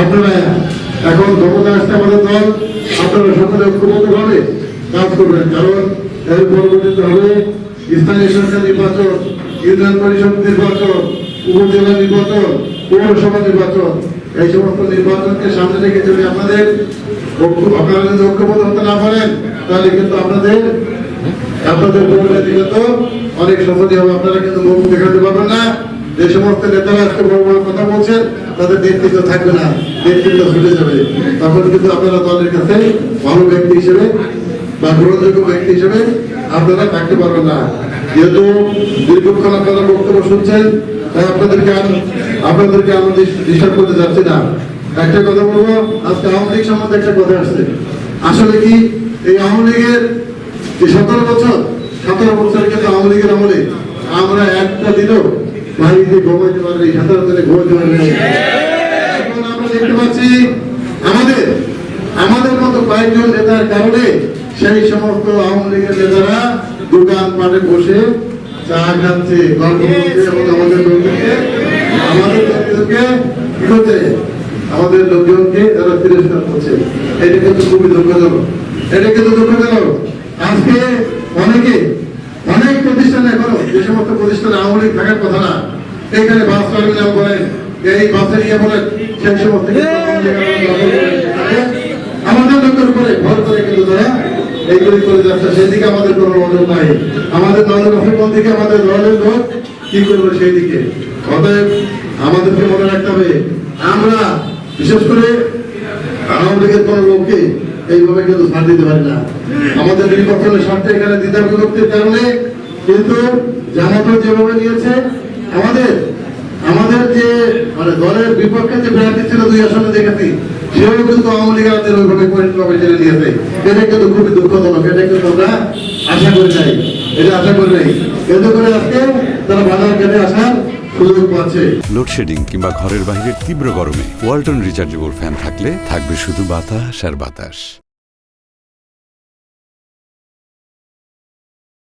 আপনারা এখন ক্ষমতা আসছে আমাদের দল, আপনারা সকলে ঐক্যবদ্ধভাবে কাজ করবেন, কারণ এর পরবর্তীতে হবে স্থানীয় সরকার নির্বাচন, ইউনিয়ন পরিষদ নির্বাচন, উপজেলা নির্বাচন, পৌরসভা নির্বাচন। এই সমস্ত নির্বাচনকে সামনে রেখে যদি আপনারা যদি ঐক্যবদ্ধ হতে না পারেন, তাহলে কিন্তু আপনাদের পরিণতি কিন্তু অনেক সফলই হবে। আপনারা কিন্তু মুখ দেখাতে পারবেন না। যে সমস্ত নেতারা আজকে বড় বড় কথা বলছেন, তাদের নেতৃত্ব থাকবে না, নেতৃত্ব ছুটে যাবে। তখন কিন্তু আপনারা দলের কাছে ভালো ব্যক্তি হিসেবে বা গ্রহণযোগ্য ব্যক্তি হিসেবে আপনারা থাকতে পারবেন না। যেহেতু দীর্ঘক্ষণ আপনারা বক্তব্য শুনছেন, তাই আপনাদেরকে আমি ডিস্টার্ব করতে যাচ্ছি না। একটা কথা বলবো, আজকে আওয়ামী লীগ সম্বন্ধে একটা কথা আসছে। আসলে কি এই আওয়ামী লীগের যে 17 বছর কিন্তু আওয়ামী লীগের আমলে আমরা একটা দিনও বাড়িতে ঘুমাইতে পারি, 17 দিনে ঘুমাইতে পারি। এখন আমরা দেখতে পাচ্ছি আমাদের মতো কয়েকজন নেতার কারণে সেই সমস্ত আওয়ামী লীগের নেতারা দোকান পাটে বসে চা খাচ্ছে, গল্প করছে এবং আমাদের লোকজনকে তারা তিরস্কার করছে। এটা কিন্তু খুবই দুঃখজনক। আজকে অনেক প্রতিষ্ঠান এখনো, যে সমস্ত প্রতিষ্ঠানে আওয়ামী লীগ থাকার কথা না, এখানে বাস টার্মিনাল বলেন, এই বাসে নিয়ে বলেন, সেই সমস্ত আমাদের লোকের উপরে ভর করে কিন্তু তারা এইগুলি করে যাচ্ছে। সেদিকে আমাদের কোনো নজর নাই। আমাদের নজর আছে কোন দিকে? আমাদের দলের লোক কি করবে সেই দিকে। অতএব আমাদেরকে মনে রাখতে হবে, আমরা বিশেষ করে আওয়ামী লীগের কোন লোককে এইভাবে কিন্তু ছাড় দিতে পারি না। আমাদের নির্বাচনের স্বার্থে এখানে দ্বিধা বিভক্তির কারণে কিন্তু জামাত যেভাবে নিয়েছে, আমাদের যে মানে দলের বিপক্ষে যে প্রার্থী ছিল 2 আসনে দেখেছি, সেও কিন্তু আওয়ামী লীগের ওইভাবে পরিণতভাবে ছেড়ে দিয়েছে। এটা কিন্তু খুবই দুঃখজনক। এটা কিন্তু আমরা আশা করি নাই। কিন্তু করে আজকে তারা বাজার কেটে আসার সুযোগ পাচ্ছে। লোডশেডিং কিংবা ঘরের বাইরের তীব্র গরমে ওয়ালটন রিচার্জেবল ফ্যান থাকলে থাকবে শুধু বাতাস আর বাতাস।